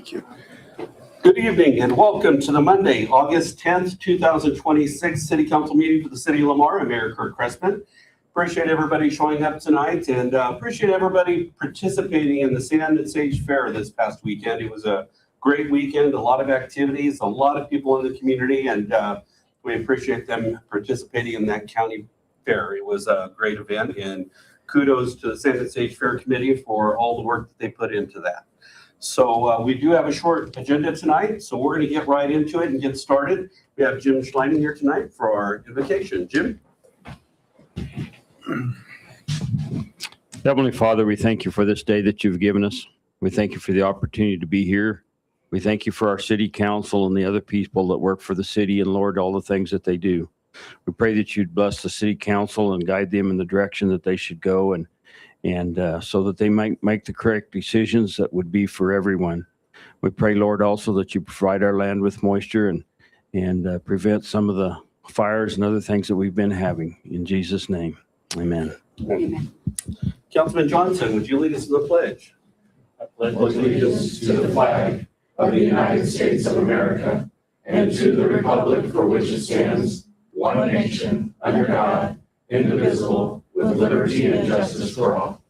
Thank you. Good evening and welcome to the Monday, August 10th, 2026 City Council meeting for the City of Lamar. I'm Mayor Kurt Crespin. Appreciate everybody showing up tonight and appreciate everybody participating in the Sand and Sage Fair this past weekend. It was a great weekend, a lot of activities, a lot of people in the community, and we appreciate them participating in that county fair. It was a great event, and kudos to the Sand and Sage Fair Committee for all the work that they put into that. So we do have a short agenda tonight, so we're going to get right into it and get started. We have Jim Schleining here tonight for our invocation. Jim? Heavenly Father, we thank you for this day that you've given us. We thank you for the opportunity to be here. We thank you for our city council and the other people that work for the city, and Lord, all the things that they do. We pray that you'd bless the city council and guide them in the direction that they should go, and so that they might make the correct decisions that would be for everyone. We pray, Lord, also that you provide our land with moisture and prevent some of the fires and other things that we've been having. In Jesus' name, amen. Amen. Councilman Johnson, would you lead us in the pledge? I pledge allegiance to the flag of the United States of America and to the republic for which it stands, one nation, under God, indivisible, with liberty and justice for all.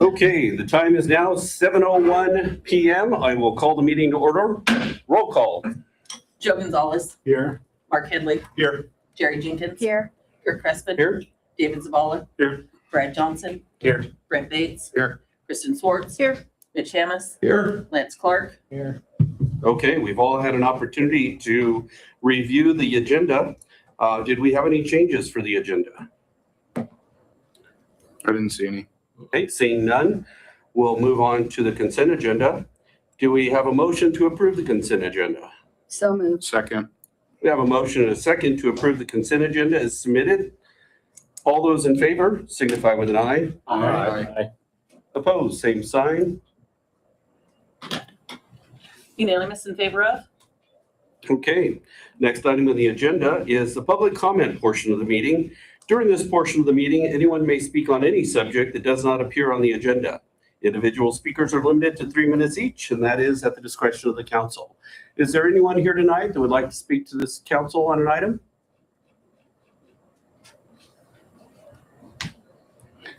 Okay, the time is now 7:01 p.m. I will call the meeting to order. Roll call. Joe Gonzalez. Here. Mark Henley. Here. Jerry Jenkins. Here. Kurt Crespin. Here. David Zavala. Here. Brad Johnson. Here. Brent Bates. Here. Kristen Swartz. Here. Mitch Hammis. Here. Lance Clark. Here. Okay, we've all had an opportunity to review the agenda. Did we have any changes for the agenda? I didn't see any. Okay, seeing none, we'll move on to the consent agenda. Do we have a motion to approve the consent agenda? So moved. Second. We have a motion and a second to approve the consent agenda as submitted. All those in favor signify with an eye. Aye. Opposed, same sign. Unanimous in favor of. Okay, next item on the agenda is the public comment portion of the meeting. During this portion of the meeting, anyone may speak on any subject that does not appear on the agenda. Individual speakers are limited to 3 minutes each, and that is at the discretion of the council. Is there anyone here tonight that would like to speak to this council on an item?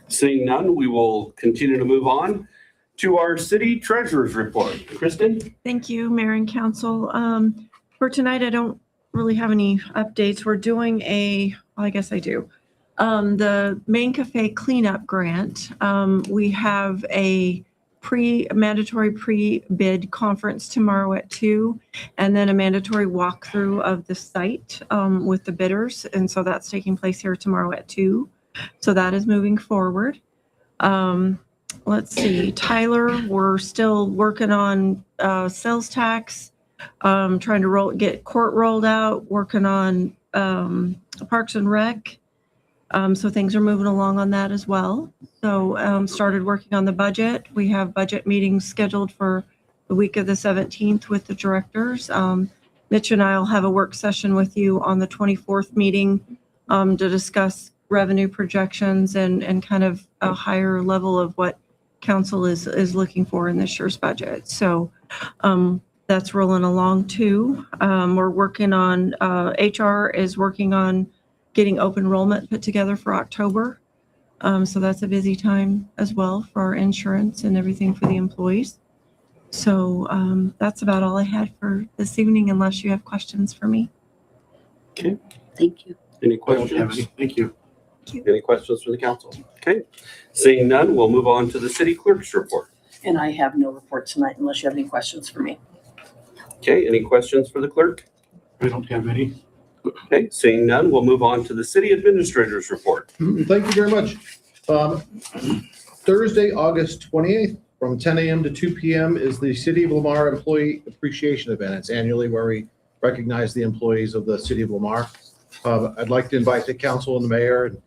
Seeing none, we will continue to move on to our city treasurer's report. Kristen? Thank you, Mayor and Council. For tonight, I don't really have any updates. We're doing I guess I do. The Main Cafe cleanup grant. We have a mandatory pre-bid conference tomorrow at 2, and then a mandatory walkthrough of the site with the bidders. And so that's taking place here tomorrow at 2. So that is moving forward. Let's see, Tyler, we're still working on sales tax, trying to get court rolled out, working on Parks and Rec. So things are moving along on that as well. So started working on the budget. We have budget meetings scheduled for the week of the 17th with the directors. Mitch and I will have a work session with you on the 24th meeting to discuss revenue projections and kind of a higher level of what council is looking for in this year's budget. So that's rolling along too. We're working on, HR is working on getting open enrollment put together for October. So that's a busy time as well for our insurance and everything for the employees. So that's about all I had for this evening, unless you have questions for me. Okay. Thank you. Any questions? Thank you. Any questions from the council? Okay. Seeing none, we'll move on to the city clerk's report. And I have no report tonight unless you have any questions for me. Okay, any questions for the clerk? I don't have any. Okay, seeing none, we'll move on to the city administrator's report. Thank you very much. Thursday, August 28th, from 10 a.m. to 2 p.m. is the City of Lamar Employee Appreciation Event. It's annually where we recognize the employees of the City of Lamar. I'd like to invite the council and the mayor and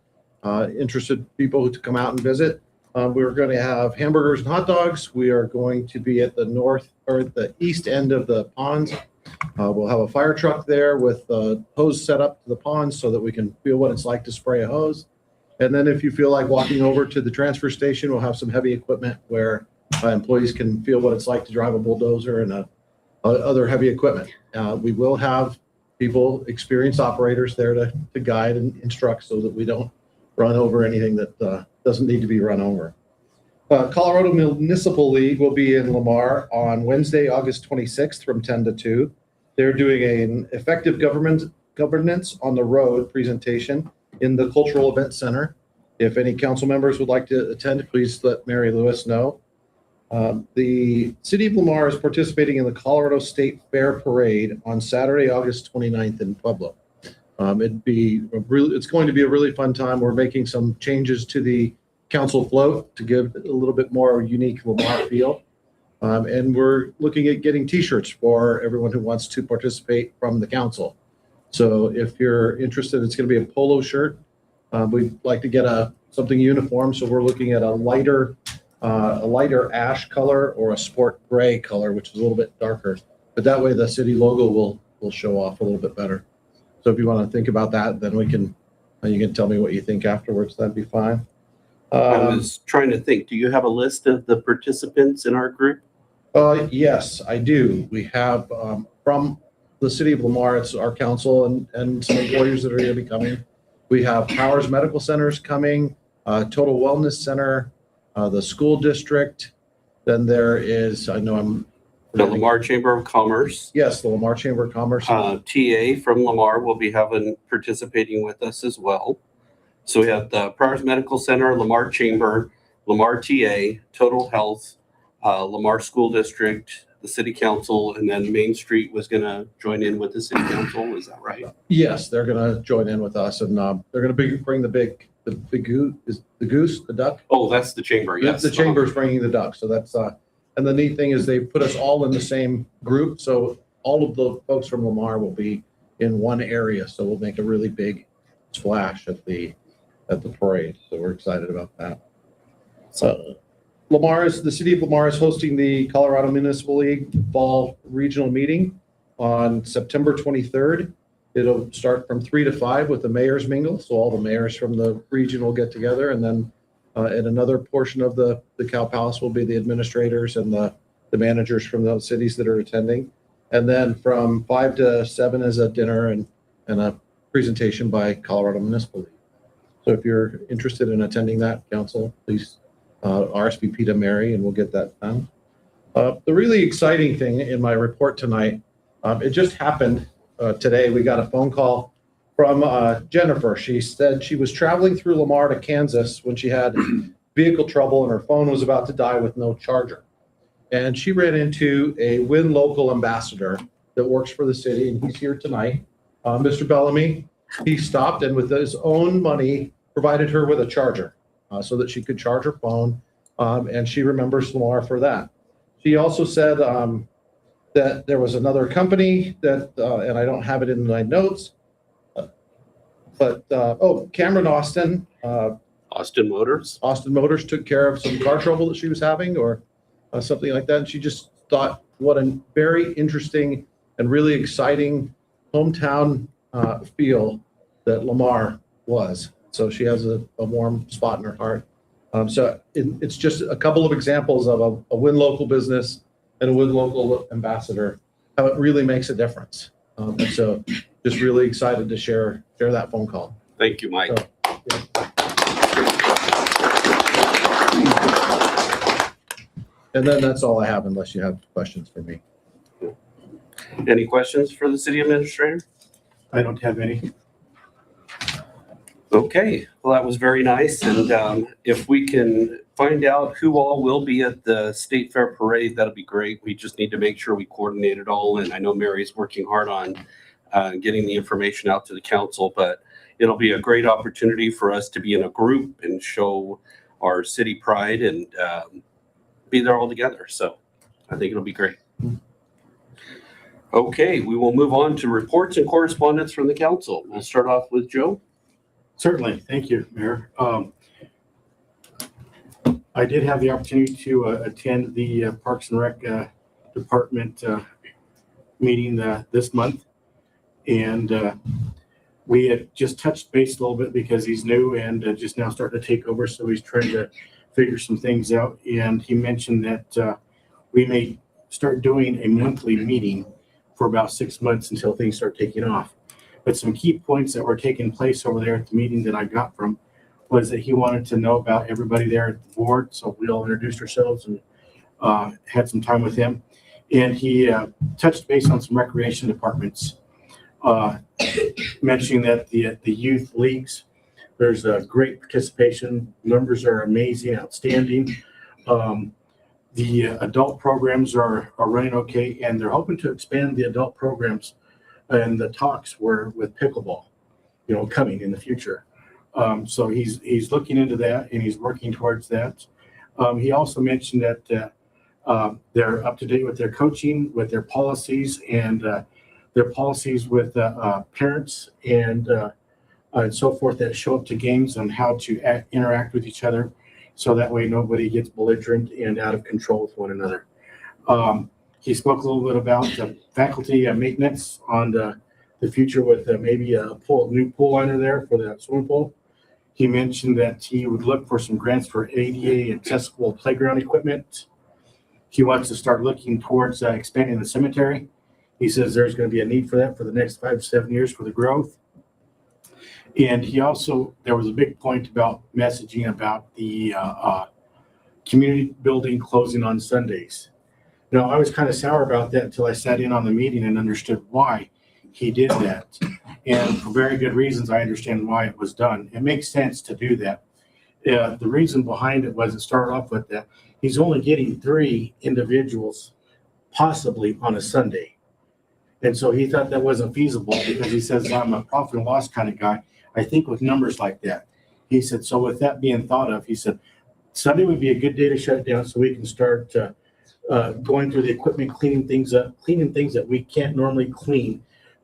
interested people to come out and visit. We're going to have hamburgers and hot dogs. We are going to be at the east end of the ponds. We'll have a fire truck there with a hose set up to the ponds so that we can feel what it's like to spray a hose. And then if you feel like walking over to the transfer station, we'll have some heavy equipment where employees can feel what it's like to drive a bulldozer and other heavy equipment. We will have people, experienced operators there to guide and instruct so that we don't run over anything that doesn't need to be run over. Colorado Municipal League will be in Lamar on Wednesday, August 26th from 10 to 2. They're doing an effective governance on the road presentation in the Cultural Event Center. If any council members would like to attend, please let Mary Lewis know. The City of Lamar is participating in the Colorado State Fair Parade on Saturday, August 29th in Pueblo. It's going to be a really fun time. We're making some changes to the council float to give a little bit more unique Lamar feel. And we're looking at getting t-shirts for everyone who wants to participate from the council. So if you're interested, it's going to be a polo shirt. We'd like to get something uniform. So we're looking at a lighter ash color or a sport gray color, which is a little bit darker. But that way the city logo will show off a little bit better. So if you want to think about that, then you can tell me what you think afterwards. That'd be fine. I was trying to think, do you have a list of the participants in our group? Yes, I do. We have from the City of Lamar, it's our council and some employees that are going to be coming. We have Powers Medical Centers coming, Total Wellness Center, the school district. Then there is, The Lamar Chamber of Commerce. Yes, the Lamar Chamber of Commerce. TA from Lamar will be participating with us as well. So we have the Powers Medical Center, Lamar Chamber, Lamar TA, Total Health, Lamar School District, the City Council, and then Main Street was going to join in with the City Council. Is that right? Yes, they're going to join in with us, and they're going to bring the duck. Oh, that's the chamber. Yes, The chamber's bringing the duck. So that's and the neat thing is they put us all in the same group. So all of the folks from Lamar will be in one area. So we'll make a really big splash at the parade. So we're excited about that. So the City of Lamar is hosting the Colorado Municipal League Fall Regional Meeting on September 23rd. It'll start from 3 to 5 with the mayor's mingle. So all the mayors from the region will get together, and then in another portion of the Cow Palace will be the administrators and the managers from those cities that are attending. And then from 5 to 7 is a dinner and a presentation by Colorado Municipal League. So if you're interested in attending that, council, please RSVP to Mary and we'll get that done. The really exciting thing in my report tonight, it just happened today. We got a phone call from Jennifer. She said she was traveling through Lamar to Kansas when she had vehicle trouble and her phone was about to die with no charger. And she ran into a Win Local ambassador that works for the city, and he's here tonight, Mr. Bellamy. He stopped and with his own money provided her with a charger so that she could charge her phone, and she remembers Lamar for that. She also said that there was another company that, and I don't have it in my notes, but Cameron Austin. Austin Motors. Austin Motors took care of some car trouble that she was having or something like that. And she just thought what a very interesting and really exciting hometown feel that Lamar was. So she has a warm spot in her heart. So it's just a couple of examples of a Win Local business and a Win Local ambassador, how it really makes a difference. And so just really excited to share that phone call. Thank you, Mike. So, yeah. And then that's all I have unless you have questions for me. Any questions for the city administrator? I don't have any. Okay, well, that was very nice. And if we can find out who all will be at the State Fair Parade, that'll be great. We just need to make sure we coordinate it all. And I know Mary's working hard on getting the information out to the council, but it'll be a great opportunity for us to be in a group and show our city pride and be there all together. So I think it'll be great. Okay, we will move on to reports and correspondence from the council. We'll start off with Joe. Certainly. Thank you, Mayor. I did have the opportunity to attend the Parks and Rec Department meeting this month. And We had just touched base a little bit because he's new and just now starting to take over. So he's trying to figure some things out. And he mentioned that we may start doing a monthly meeting for about 6 months until things start taking off. But some key points that were taking place over there at the meeting that I got from was that he wanted to know about everybody there at the board. So we all introduced ourselves and had some time with him. And he touched base on some recreation departments, mentioning that the youth leagues, there's a great participation. Numbers are amazing, outstanding. The adult programs are running okay, and they're hoping to expand the adult programs. And the talks were with pickleball, coming in the future. So he's looking into that and he's working towards that. He also mentioned that they're up to date with their coaching, with their policies, and their policies with parents and so forth that show up to games on how to interact with each other, so that way nobody gets belligerent and out of control with one another. He spoke a little bit about the faculty maintenance on the future with maybe a new pool liner there for the swimming pool. He mentioned that he would look for some grants for ADA accessible playground equipment. He wants to start looking towards expanding the cemetery. He says there's going to be a need for that for the next 5 to 7 years for the growth. And there was a big point about messaging about the community building closing on Sundays. Now, I was kind of sour about that until I sat in on the meeting and understood why he did that. And for very good reasons, I understand why it was done. It makes sense to do that. The reason behind it was it started off with that he's only getting 3 individuals possibly on a Sunday. And so he thought that wasn't feasible because he says, I'm a profit and loss kind of guy. I think with numbers like that. He said, so with that being thought of, he said, Sunday would be a good day to shut it down so we can start going through the equipment, cleaning things that we can't normally clean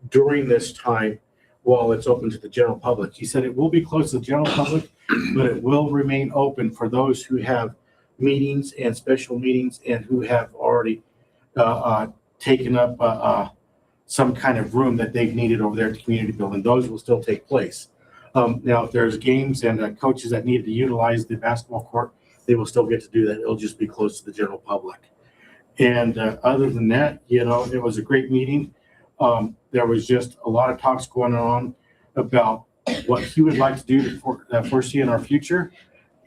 during this time while it's open to the general public. He said it will be closed to the general public, but it will remain open for those who have meetings and special meetings and who have already taken up some kind of room that they've needed over there at the community building. Those will still take place. Now, if there's games and coaches that need to utilize the basketball court, they will still get to do that. It'll just be closed to the general public. And other than that, it was a great meeting. There was just a lot of talks going on about what he would like to do to foresee in our future.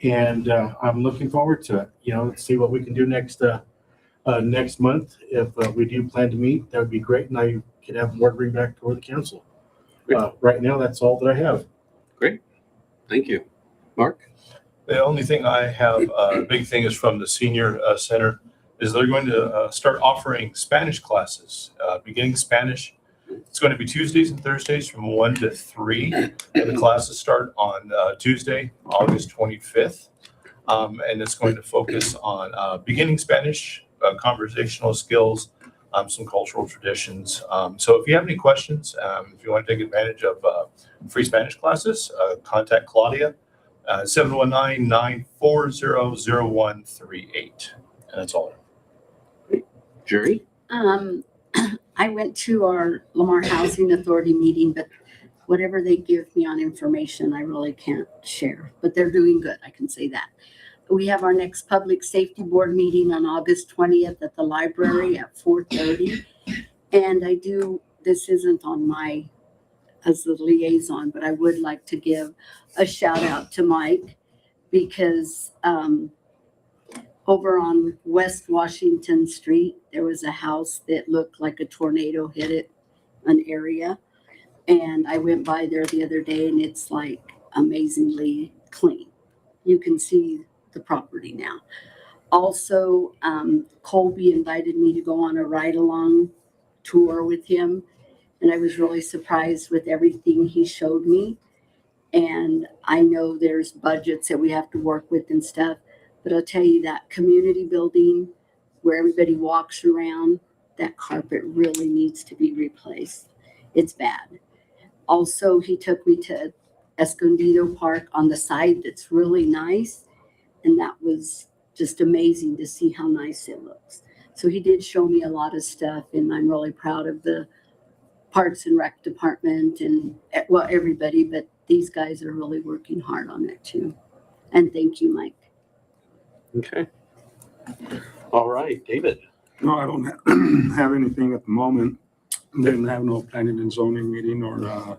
And I'm looking forward to it, see what we can do next month. If we do plan to meet, that would be great. And I could have more to bring back toward the council. Right now, that's all that I have. Great. Thank you. Mark? The only thing I have, big thing is from the senior center, is they're going to start offering Spanish classes, beginning Spanish. It's going to be Tuesdays and Thursdays from 1 to 3. And the classes start on Tuesday, August 25th. And it's going to focus on beginning Spanish, conversational skills, some cultural traditions. So if you have any questions, if you want to take advantage of free Spanish classes, contact Claudia, 719-940-0138. And that's all. Jerry? I went to our Lamar Housing Authority meeting, but whatever they give me on information, I really can't share. But they're doing good, I can say that. We have our next Public Safety Board meeting on August 20th at the library at 4:30. And this isn't on my, as the liaison, but I would like to give a shout out to Mike because over on West Washington Street, there was a house that looked like a tornado hit it, an area. And I went by there the other day and it's like amazingly clean. You can see the property now. Also, Colby invited me to go on a ride-along tour with him. And I was really surprised with everything he showed me. And I know there's budgets that we have to work with and stuff. But I'll tell you that community building where everybody walks around, that carpet really needs to be replaced. It's bad. Also, he took me to Escondido Park on the side that's really nice. And that was just amazing to see how nice it looks. So he did show me a lot of stuff and I'm really proud of the Parks and Rec Department and, well, everybody, but these guys are really working hard on it too. And thank you, Mike. Okay. All right, David. No, I don't have anything at the moment. Didn't have no planning and zoning meeting or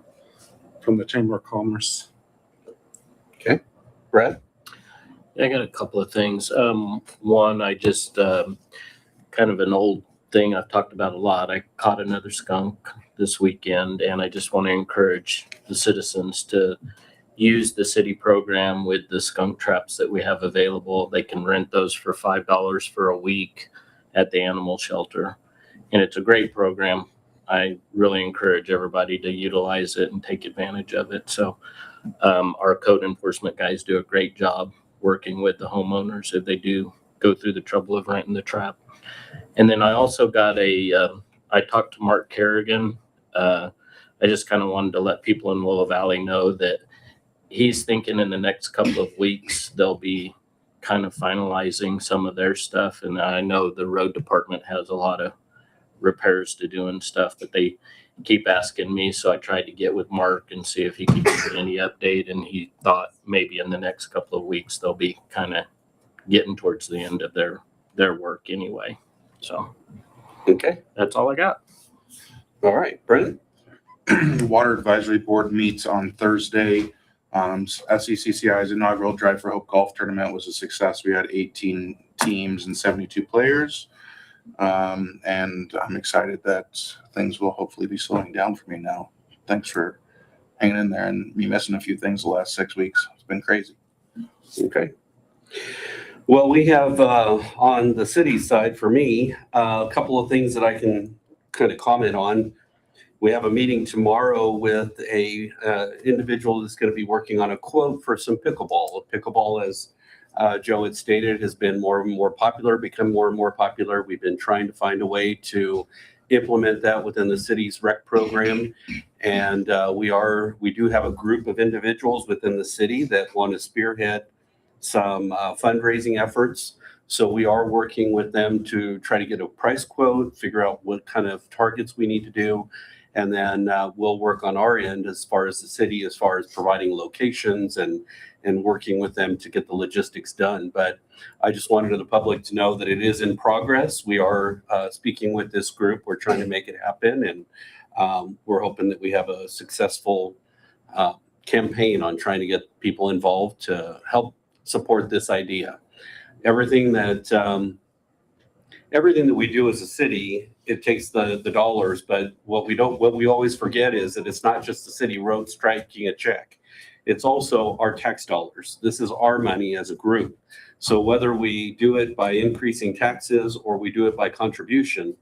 from the Chamber of Commerce. Brad? I got a couple of things. One, I just kind of an old thing I've talked about a lot. I caught another skunk this weekend, and I just want to encourage the citizens to use the city program with the skunk traps that we have available. They can rent those for $5 for a week at the animal shelter, and it's a great program. I really encourage everybody to utilize it and take advantage of it. So our code enforcement guys do a great job working with the homeowners if they do go through the trouble of renting the trap. And then I also got I talked to Mark Kerrigan. I just kind of wanted to let people in Willow Valley know that he's thinking in the next couple of weeks, they'll be kind of finalizing some of their stuff. And I know the road department has a lot of repairs to do and stuff, but they keep asking me. So I tried to get with Mark and see if he could give any update. And he thought maybe in the next couple of weeks, they'll be kind of getting towards the end of their work anyway. So, Okay. that's all I got. All right, Brendan? The Water Advisory Board meets on Thursday. SECCI's inaugural Drive for Hope golf tournament was a success. We had 18 teams and 72 players. And I'm excited that things will hopefully be slowing down for me now. Thanks for hanging in there and me missing a few things the last 6 weeks. It's been crazy. Okay. Well, we have on the city side for me, a couple of things that I can kind of comment on. We have a meeting tomorrow with a individual that's going to be working on a quote for some pickleball. Pickleball, as Joe had stated, has been more and more popular, become more and more popular. We've been trying to find a way to implement that within the city's rec program. And we do have a group of individuals within the city that want to spearhead some fundraising efforts. So we are working with them to try to get a price quote, figure out what kind of targets we need to do. And then we'll work on our end as far as the city, as far as providing locations and working with them to get the logistics done. But I just wanted the public to know that it is in progress. We are speaking with this group. We're trying to make it happen. And we're hoping that we have a successful campaign on trying to get people involved to help support this idea. Everything that we do as a city, it takes the dollars, but what we always forget is that it's not just the city road striking a check. It's also our tax dollars. This is our money as a group. So whether we do it by increasing taxes or we do it by contribution,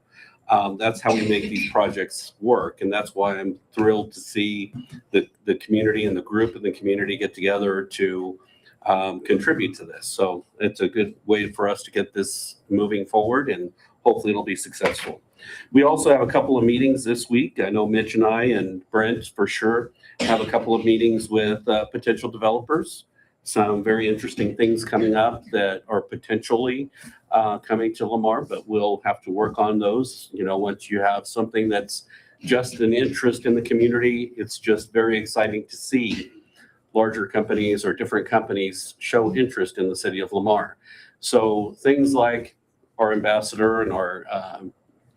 that's how we make these projects work. And that's why I'm thrilled to see the community and the group and the community get together to contribute to this. So it's a good way for us to get this moving forward, and hopefully it'll be successful. We also have a couple of meetings this week. I know Mitch and I and Brent for sure have a couple of meetings with potential developers. Some very interesting things coming up that are potentially coming to Lamar, but we'll have to work on those. You know, once you have something that's just an interest in the community, it's just very exciting to see larger companies or different companies show interest in the city of Lamar. So things like our ambassador and our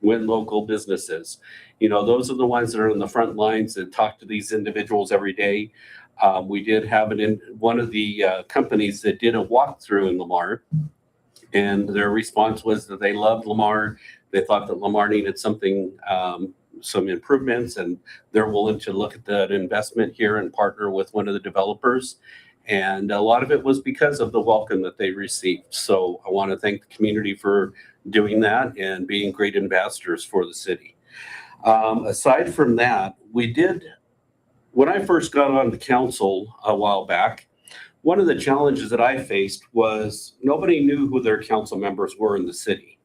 Win Local businesses, you know, those are the ones that are in the front lines that talk to these individuals every day. We did have it in one of the companies that did a walkthrough in Lamar, and their response was that they loved Lamar. They thought that Lamar needed something, some improvements, and they're willing to look at that investment here and partner with one of the developers. And a lot of it was because of the welcome that they received. So I want to thank the community for doing that and being great ambassadors for the city. Aside from that, when I first got on the council a while back, one of the challenges that I faced was nobody knew who their council members were in the city.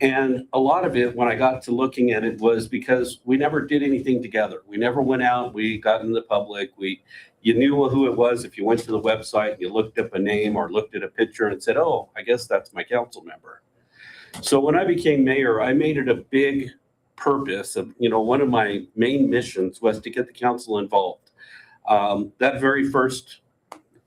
And a lot of it, when I got to looking at it, was because we never did anything together. We never went out, we got in the public, you knew who it was if you went to the website and you looked up a name or looked at a picture and said, oh, I guess that's my council member. So when I became mayor, I made it a big purpose of, one of my main missions was to get the council involved. That very first,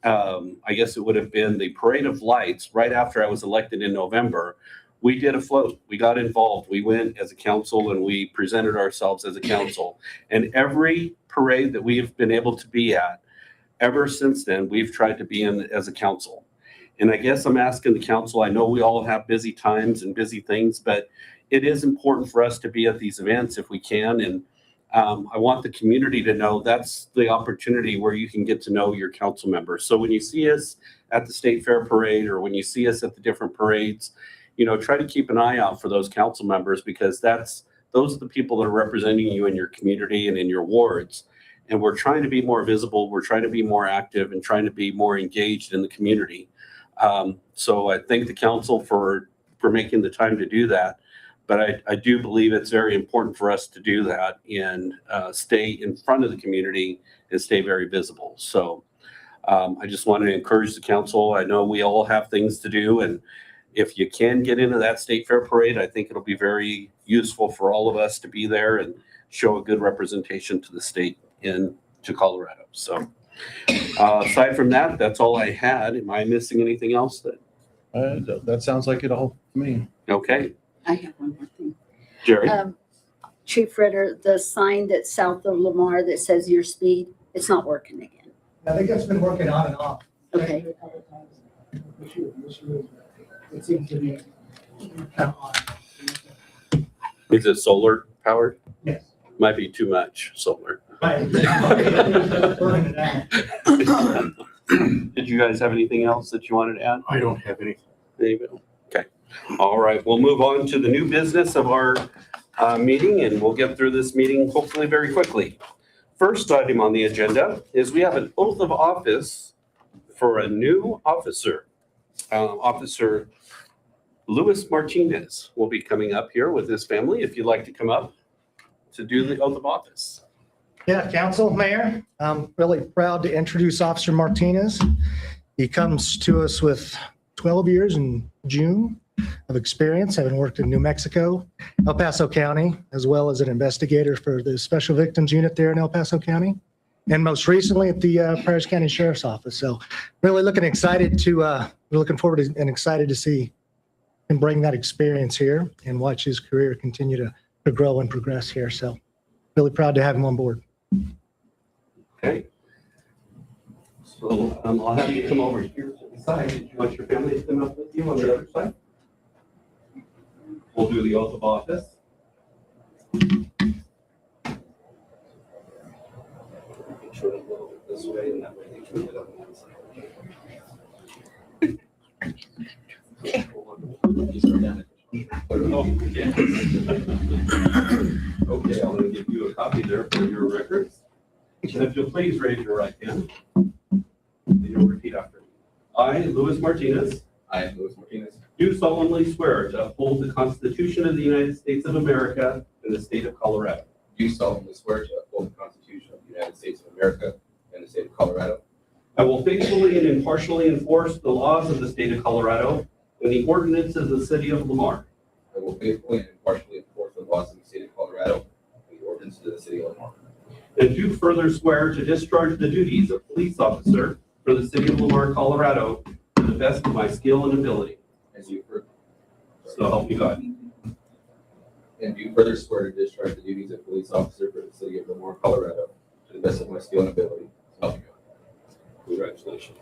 I guess it would have been the Parade of Lights right after I was elected in November. We did a float. We got involved. We went as a council and we presented ourselves as a council. And every parade that we have been able to be at, ever since then, we've tried to be in as a council. And I guess I'm asking the council, I know we all have busy times and busy things, but it is important for us to be at these events if we can. And I want the community to know that's the opportunity where you can get to know your council members. So when you see us at the State Fair Parade or when you see us at the different parades, try to keep an eye out for those council members, because those are the people that are representing you in your community and in your wards. And we're trying to be more visible. We're trying to be more active and trying to be more engaged in the community. So I thank the council for making the time to do that. But I do believe it's very important for us to do that and stay in front of the community and stay very visible. So I just want to encourage the council. I know we all have things to do, and if you can get into that State Fair Parade, I think it'll be very useful for all of us to be there and show a good representation to the state and to Colorado. So aside from that, that's all I had. Am I missing anything else? That sounds like it all to me. Okay. I have one more thing. Jerry? Chief Ritter, the sign that's south of Lamar that says your speed, it's not working again. I think it's been working on and off. Okay. A couple times. It seems to be kind of on. Is it solar powered? Yes. Might be too much solar. Burning it out. Did you guys have anything else that you wanted to add? I don't have any. Okay. All right. We'll move on to the new business of our meeting, and we'll get through this meeting hopefully very quickly. First item on the agenda is we have an oath of office for a new officer. Officer Luis Martinez will be coming up here with his family. If you'd like to come up to do the oath of office. Yeah, Council, Mayor, I'm really proud to introduce Officer Martinez. He comes to us with 12 years in June of experience, having worked in New Mexico, El Paso County, as well as an investigator for the Special Victims Unit there in El Paso County, and most recently at the Prairie County Sheriff's Office. So really looking forward to and excited to see him bring that experience here and watch his career continue to grow and progress here. So really proud to have him on board. Okay. So I'll have you come over here to the side. Did you want your family to come up with you on the other side? We'll do the oath of office. Make sure to go this way, and that way they can get up on the side. Okay, I'm going to give you a copy there for your records. And if you'll please raise your right hand, and you'll repeat after me. I, Luis Martinez, do solemnly swear to uphold the Constitution of the United States of America and the state of Colorado. Do solemnly swear to uphold the Constitution of the United States of America and the state of Colorado. I will faithfully and impartially enforce the laws of the state of Colorado and the ordinances of the city of Lamar. I will faithfully and impartially enforce the laws of the state of Colorado and the ordinances of the city of Lamar. And do further swear to discharge the duties of police officer for the city of Lamar, Colorado, to the best of my skill and ability. As you further, So help me God. and do further swear to discharge the duties of police officer for the city of Lamar, Colorado, to the best of my skill and ability. So help me God. Congratulations.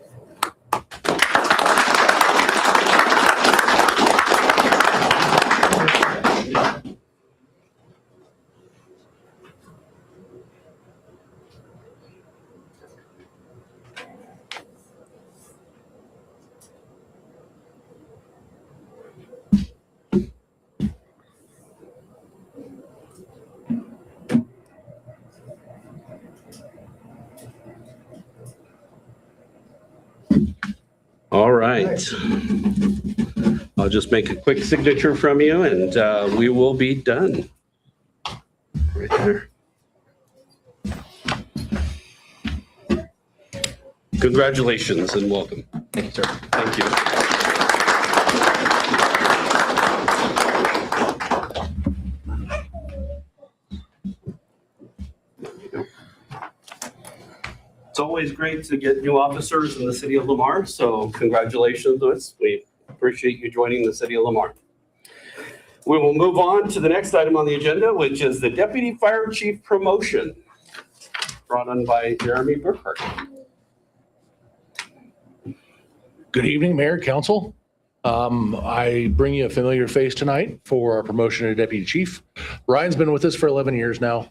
All right. I'll just make a quick signature from you and we will be done. Right there. Congratulations and welcome. Thank you, sir. Thank you. always great to get new officers in the city of Lamar, so congratulations, Louis. We appreciate you joining the city of Lamar. We will move on to the next item on the agenda, which is the Deputy Fire Chief promotion, brought on by Jeremy Burkhart. Good evening, Mayor, Council. I bring you a familiar face tonight for our promotion to Deputy Chief. Ryan's been with us for 11 years now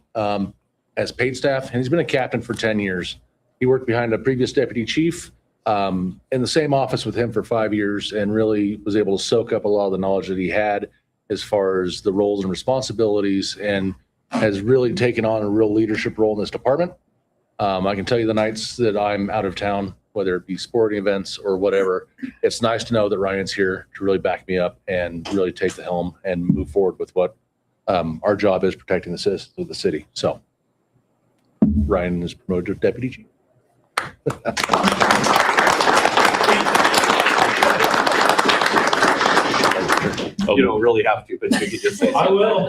as paid staff, and he's been a captain for 10 years. He worked behind a previous Deputy Chief in the same office with him for 5 years and really was able to soak up a lot of the knowledge that he had as far as the roles and responsibilities, and has really taken on a real leadership role in this department. I can tell you the nights that I'm out of town, whether it be sporting events or whatever, it's nice to know that Ryan's here to really back me up and really take the helm and move forward with what our job is, protecting the citizens of the city. So Ryan is promoted to Deputy Chief. You don't really have to, but you could just say. I will.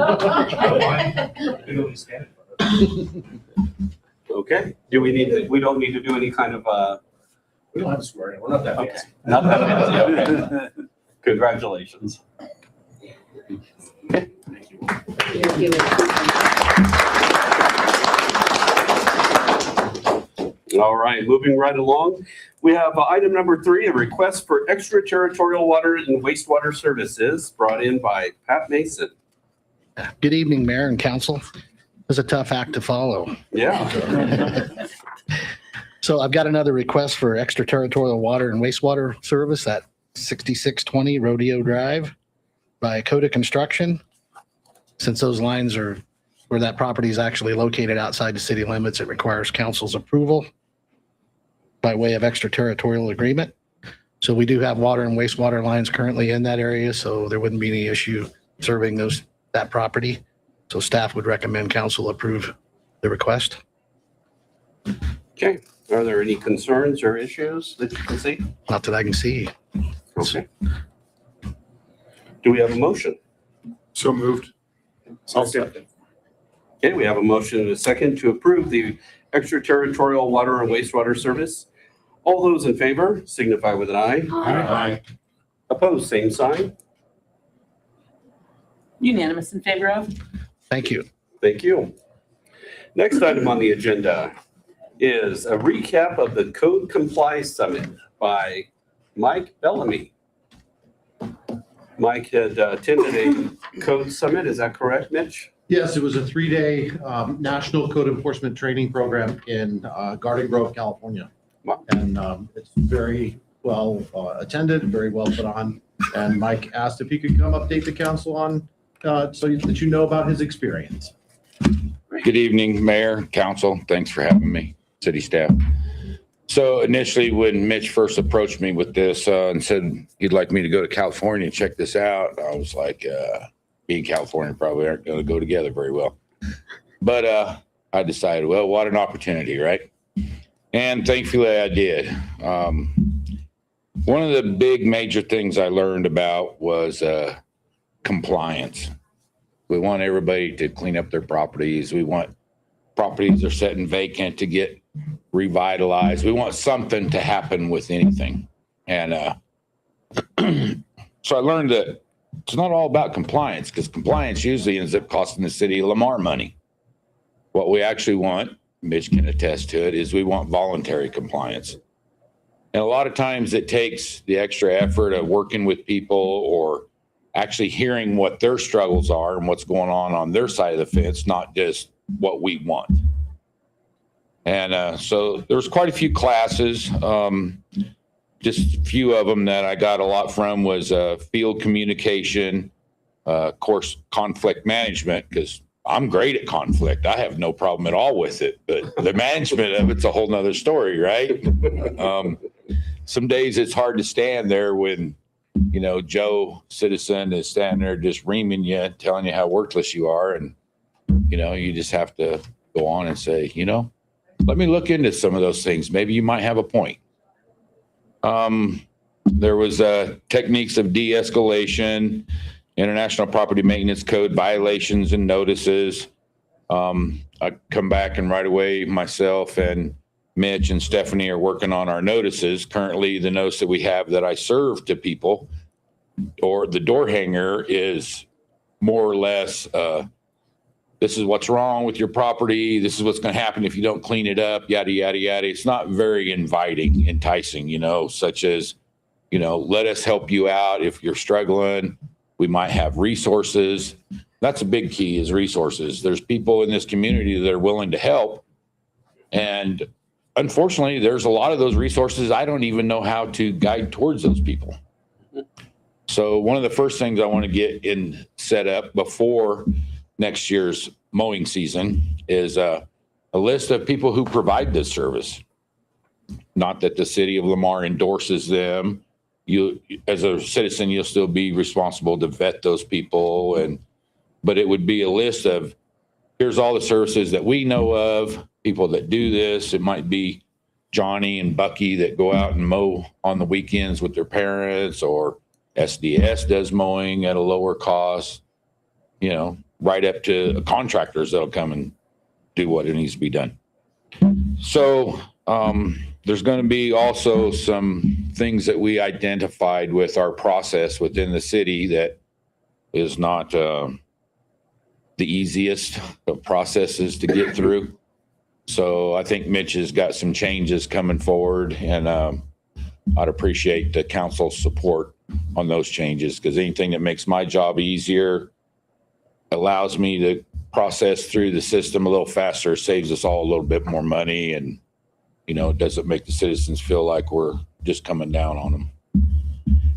Okay, do we need to, we don't need to do any kind of, We don't have to swear in. We're not that okay, fancy. not that fancy, okay. Congratulations. Thank you. All right, moving right along. We have item number 3, a request for extraterritorial water and wastewater services brought in by Pat Mason. Good evening, Mayor and Council. It was a tough act to follow. Yeah. So I've got another request for extraterritorial water and wastewater service at 6620 Rodeo Drive by Coda Construction. Since those lines are where that property is actually located outside the city limits, it requires council's approval by way of extraterritorial agreement. So we do have water and wastewater lines currently in that area, so there wouldn't be any issue serving that property. So staff would recommend council approve the request. Okay, are there any concerns or issues that you can see? Not that I can see. Okay. Do we have a motion? So moved. I'll second. Okay, we have a motion and a second to approve the extraterritorial water and wastewater service. All those in favor signify with an eye. Aye. Opposed, same sign. Unanimous in favor of? Thank you. Thank you. Next item on the agenda is a recap of the Code Comply Summit by Mike Bellamy. Mike had attended a code summit, is that correct, Mitch? Yes, it was a 3-day national code enforcement training program in Garden Grove, California. Wow. And it's very well attended, very well put on. And Mike asked if he could come update the council on, so that you know about his experience. Good evening, Mayor, Council. Thanks for having me, city staff. So initially, when Mitch first approached me with this and said he'd like me to go to California and check this out, I was like, me and California probably aren't going to go together very well. But I decided, well, what an opportunity, right? And thankfully I did. One of the big major things I learned about was compliance. We want everybody to clean up their properties. We want properties that are sitting vacant to get revitalized. We want something to happen with anything. And so I learned that it's not all about compliance, because compliance usually ends up costing the city of Lamar money. What we actually want, Mitch can attest to it, is we want voluntary compliance. And a lot of times it takes the extra effort of working with people or actually hearing what their struggles are and what's going on their side of the fence, not just what we want. And so there's quite a few classes. Just a few of them that I got a lot from was field communication, of course, conflict management, because I'm great at conflict. I have no problem at all with it, but the management of it's a whole nother story, right? Some days it's hard to stand there when, you know, Joe citizen is standing there just reaming you, telling you how worthless you are. And, you know, you just have to go on and say, you know, let me look into some of those things. Maybe you might have a point. There was techniques of de-escalation, International Property Maintenance Code violations and notices. I come back and right away myself and Mitch and Stephanie are working on our notices. Currently, the notice that we have that I serve to people or the door hanger is more or less, this is what's wrong with your property. This is what's going to happen if you don't clean it up, yada, yada, yada. It's not very inviting, enticing, such as, let us help you out if you're struggling. We might have resources. That's a big key is resources. There's people in this community that are willing to help. And unfortunately, there's a lot of those resources. I don't even know how to guide towards those people. So one of the first things I want to get in set up before next year's mowing season is a list of people who provide this service. Not that the city of Lamar endorses them. You, as a citizen, you'll still be responsible to vet those people, but it would be a list of here's all the services that we know of, people that do this. It might be Johnny and Bucky that go out and mow on the weekends with their parents, or SDS does mowing at a lower cost, right up to contractors that'll come and do what it needs to be done. So there's going to be also some things that we identified with our process within the city that is not the easiest of processes to get through. So I think Mitch has got some changes coming forward, and I'd appreciate the council's support on those changes, because anything that makes my job easier, allows me to process through the system a little faster, saves us all a little bit more money, and it doesn't make the citizens feel like we're just coming down on them.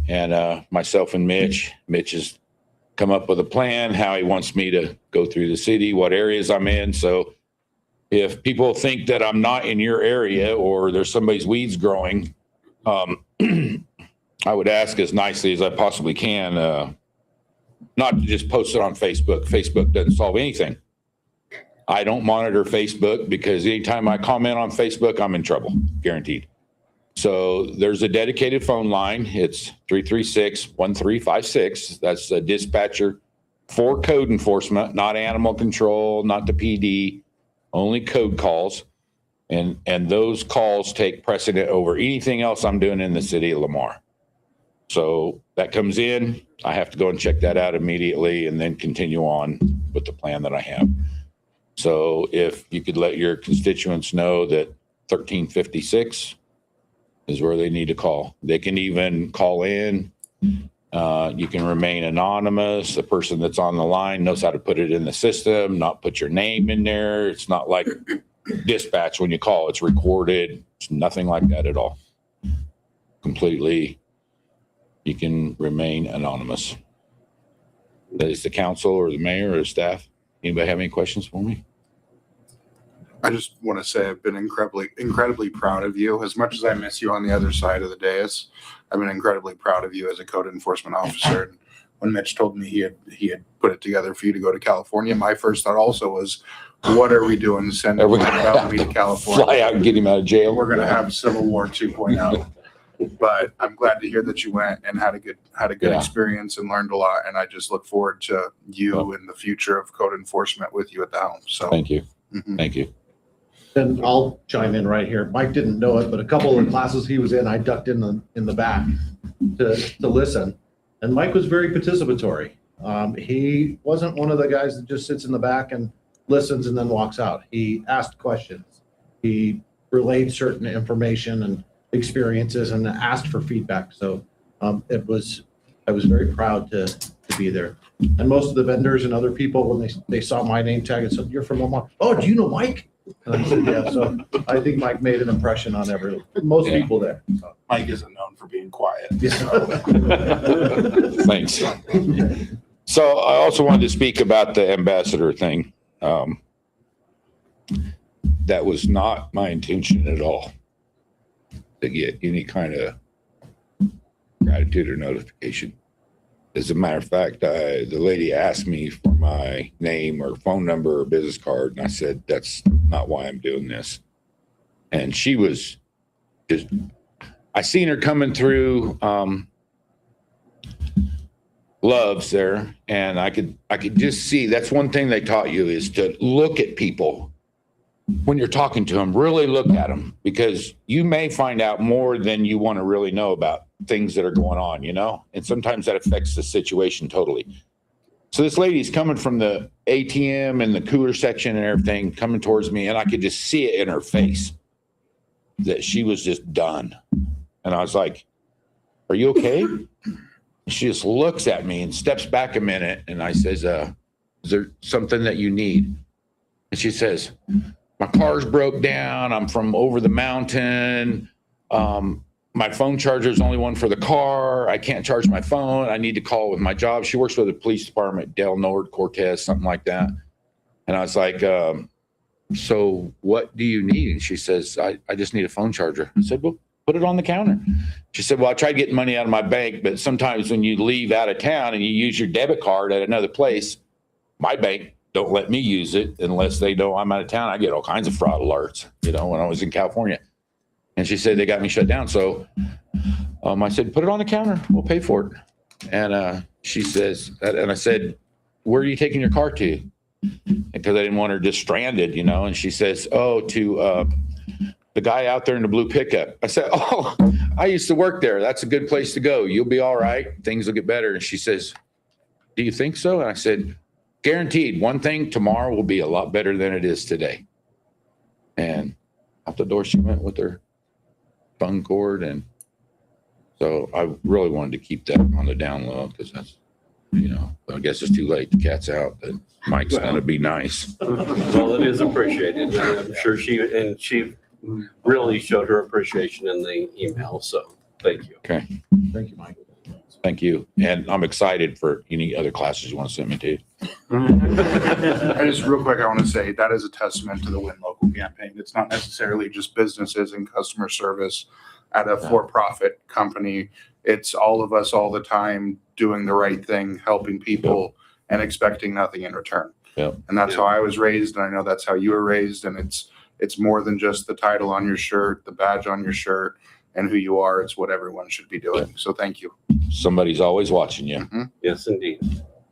And myself and Mitch has come up with a plan how he wants me to go through the city, what areas I'm in. So if people think that I'm not in your area or there's somebody's weeds growing, I would ask as nicely as I possibly can, not to just post it on Facebook. Facebook doesn't solve anything. I don't monitor Facebook because anytime I comment on Facebook, I'm in trouble, guaranteed. So there's a dedicated phone line. It's 336-1356. That's a dispatcher for code enforcement, not animal control, not the PD, only code calls. And those calls take precedent over anything else I'm doing in the city of Lamar. So that comes in, I have to go and check that out immediately and then continue on with the plan that I have. So if you could let your constituents know that 1356 is where they need to call. They can even call in. You can remain anonymous. The person that's on the line knows how to put it in the system, not put your name in there. It's not like dispatch when you call. It's recorded. It's nothing like that at all. Completely. You can remain anonymous. That is the council or the mayor or staff. Anybody have any questions for me? I just want to say I've been incredibly proud of you. As much as I miss you on the other side of the dais, I've been incredibly proud of you as a code enforcement officer. And when Mitch told me he had put it together for you to go to California, my first thought also was, what are we doing sending him out to California? Fly out and get him out of jail. We're going to have Civil War 2.0. But I'm glad to hear that you went and had a good experience and learned a lot. And I just look forward to you in the future of code enforcement with you at the helm. So thank you. Thank you. And I'll chime in right here. Mike didn't know it, but a couple of the classes he was in, I ducked in the back to listen. And Mike was very participatory. He wasn't one of the guys that just sits in the back and listens and then walks out. He asked questions. He relayed certain information and experiences and asked for feedback. So I was very proud to be there. And most of the vendors and other people, when they saw my name tag and said, "You're from Lamar." "Oh, do you know Mike?" And I said, "Yeah." So I think Mike made an impression on most people there. So. Mike isn't known for being quiet. Thanks. So I also wanted to speak about the ambassador thing. That was not my intention at all, to get any kind of gratitude or notification. As a matter of fact, the lady asked me for my name or phone number or business card, and I said, that's not why I'm doing this. And she was just, I seen her coming through Loves there, and I could just see, that's one thing they taught you, is to look at people when you're talking to them, really look at them, because you may find out more than you want to really know about things that are going on, and sometimes that affects the situation totally. So this lady's coming from the ATM and the cooler section and everything, coming towards me, and I could just see it in her face that she was just done. And I was like, "Are you okay?" She just looks at me and steps back a minute, and I says, "Is there something that you need?" And she says, "My car's broke down. I'm from over the mountain. My phone charger is only one for the car. I can't charge my phone. I need to call with my job." She works for the police department, Del Nord, Cortez, something like that. And I was like, "So what do you need?" And she says, I just need a phone charger. I said, "Well, put it on the counter." She said, "Well, I tried getting money out of my bank, but sometimes when you leave out of town and you use your debit card at another place, my bank don't let me use it unless they know I'm out of town. I get all kinds of fraud alerts, when I was in California." And she said, "They got me shut down." So I said, "Put it on the counter. We'll pay for it." And she says, and I said, "Where are you taking your car to?" Because I didn't want her just stranded, And she says, "Oh, to the guy out there in the blue pickup." I said, "Oh, I used to work there. That's a good place to go. You'll be all right. Things will get better." And she says, "Do you think so?" And I said, "Guaranteed. One thing, tomorrow will be a lot better than it is today." And out the door she went with her phone cord. And so I really wanted to keep that on the down low, because that's, I guess it's too late. The cat's out. But Mike's going to be nice. Well, it is appreciated. I'm sure she really showed her appreciation in the email. So thank you. Okay. Thank you, Mike. Thank you. And I'm excited for any other classes you want to send me to. I just real quick, I want to say that is a testament to the Win Local campaign. It's not necessarily just businesses and customer service at a for-profit company. It's all of us all the time doing the right thing, helping people, and expecting nothing in return. Yep. And that's how I was raised, and I know that's how you were raised. And it's more than just the title on your shirt, the badge on your shirt, and who you are. It's what everyone should be doing. So thank you. Somebody's always watching you. Mm-hmm. Yes, indeed.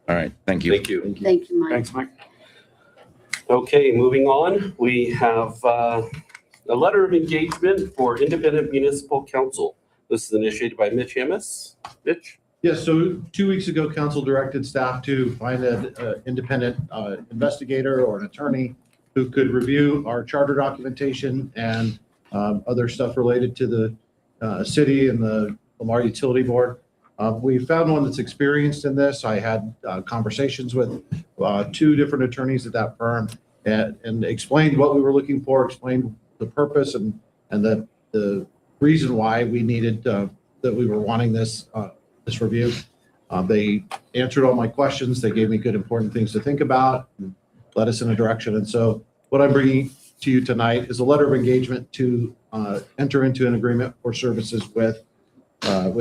All right. Thank you. Thank you. Thank you, Mike. Thanks, Mike. Okay, moving on. We have a letter of engagement for Independent Municipal Council. This is initiated by Mitch Hemis. Mitch? Yes, so 2 weeks ago, council directed staff to find an independent investigator or an attorney who could review our charter documentation and other stuff related to the city and the Lamar Utility Board. We found one that's experienced in this. I had conversations with 2 different attorneys at that firm and explained what we were looking for, explained the purpose and the reason why we needed that we were wanting this review. They answered all my questions. They gave me good important things to think about and led us in a direction. And so what I'm bringing to you tonight is a letter of engagement to enter into an agreement for services with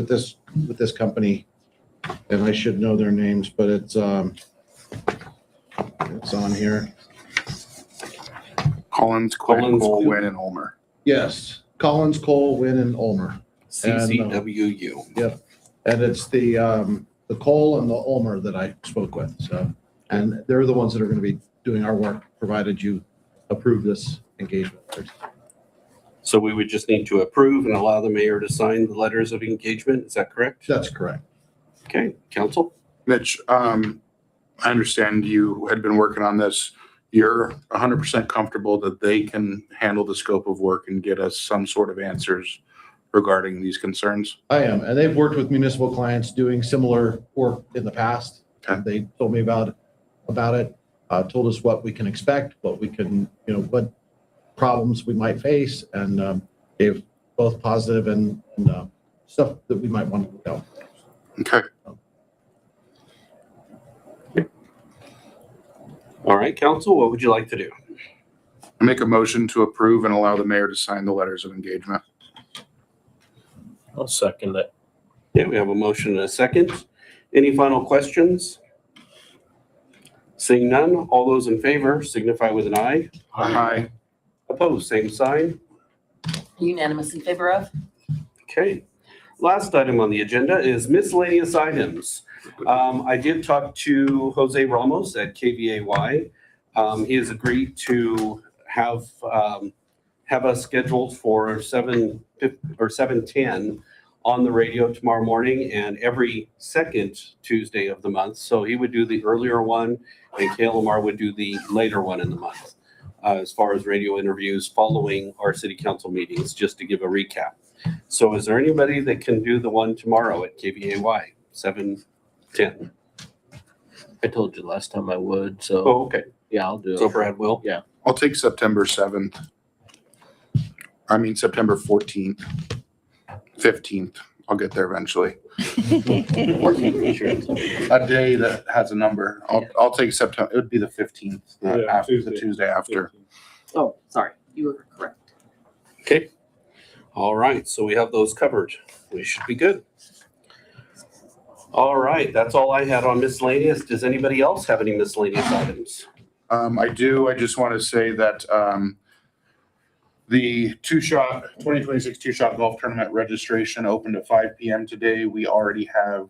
this company. And I should know their names, but it's on here. Collins, Cole, Wynn, and Ulmer. Yes, Collins, Cole, Wynn, and Ulmer. CCWU. Yep. And it's the Cole and the Ulmer that I spoke with. So, and they're the ones that are going to be doing our work, provided you approve this engagement. So we would just need to approve and allow the mayor to sign the letters of engagement. Is that correct? That's correct. Okay, council? Mitch, I understand you had been working on this. You're 100% comfortable that they can handle the scope of work and get us some sort of answers regarding these concerns? I am, and they've worked with municipal clients doing similar work in the past. Okay. They told me about it, told us what we can expect, what we can, what problems we might face, and gave both positive and stuff that we might want to know. Okay. All right, council, what would you like to do? I make a motion to approve and allow the mayor to sign the letters of engagement. I'll second that. Yeah, we have a motion and a second. Any final questions? Seeing none, all those in favor signify with an aye. Aye. Opposed, same sign. Unanimous in favor of? Okay. Last item on the agenda is miscellaneous items. I did talk to Jose Ramos at KVAY. He has agreed to have us scheduled for 7:10 on the radio tomorrow morning and every second Tuesday of the month. So he would do the earlier one and Lamar would do the later one in the month. As far as radio interviews following our city council meetings, just to give a recap. So is there anybody that can do the one tomorrow at KVAY, 7:10? I told you last time I would, so Oh, okay. yeah, I'll do it. So Brad will? Yeah. I'll take September 7th. I mean, September 14th, 15th. I'll get there eventually. A day that has a number. I'll take September. It would be the 15th, after the Tuesday after. Oh, sorry, you were correct. Okay. All right, so we have those covered. We should be good. All right, that's all I had on miscellaneous. Does anybody else have any miscellaneous items? I do. I just want to say that the 2026 two-shot golf tournament registration opened at 5 p.m. today. We already have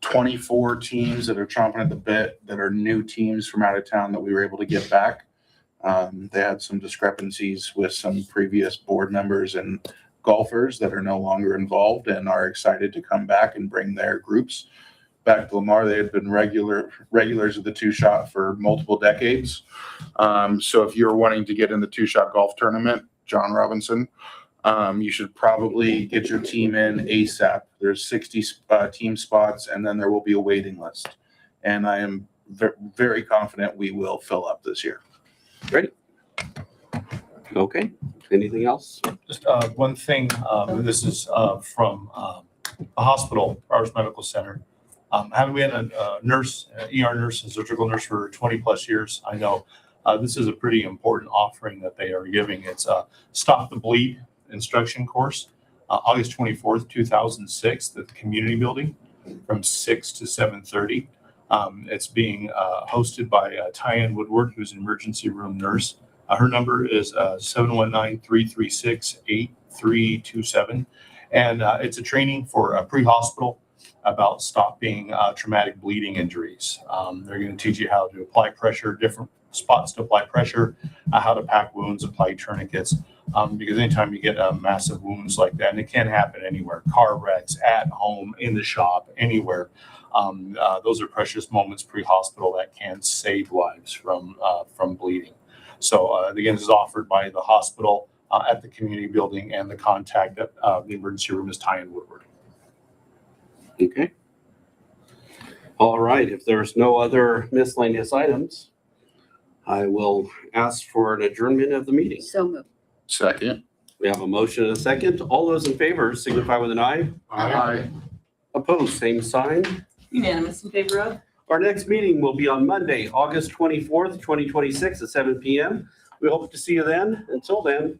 24 teams that are chomping at the bit that are new teams from out of town that we were able to get back. They had some discrepancies with some previous board members and golfers that are no longer involved and are excited to come back and bring their groups back to Lamar. They had been regulars of the two-shot for multiple decades. So if you're wanting to get in the two-shot golf tournament, John Robinson, you should probably get your team in ASAP. There's 60 team spots, and then there will be a waiting list. And I am very confident we will fill up this year. Great. Okay. Anything else? Just one thing, this is from a hospital, Ours Medical Center. Having been a nurse, ER nurse and surgical nurse for 20 plus years, I know this is a pretty important offering that they are giving. It's a Stop the Bleed instruction course, August 24th, 2006, at the community building from 6 to 7:30. It's being hosted by Tyann Woodward, who's an emergency room nurse. Her number is 719-336-8327. And it's a training for pre-hospital about stopping traumatic bleeding injuries. They're going to teach you how to apply pressure, different spots to apply pressure, how to pack wounds, apply tourniquets. Because anytime you get massive wounds like that, and it can happen anywhere, car wrecks, at home, in the shop, anywhere, those are precious moments pre-hospital that can save lives from bleeding. So again, this is offered by the hospital at the community building, and the contact at the emergency room is Tyann Woodward. Okay. All right, if there's no other miscellaneous items, I will ask for an adjournment of the meeting. So moved. Second. We have a motion and a second. All those in favor signify with an eye. Aye. Opposed, same sign. Unanimous in favor of? Our next meeting will be on Monday, August 24th, 2026 at 7 p.m. We hope to see you then. Until then,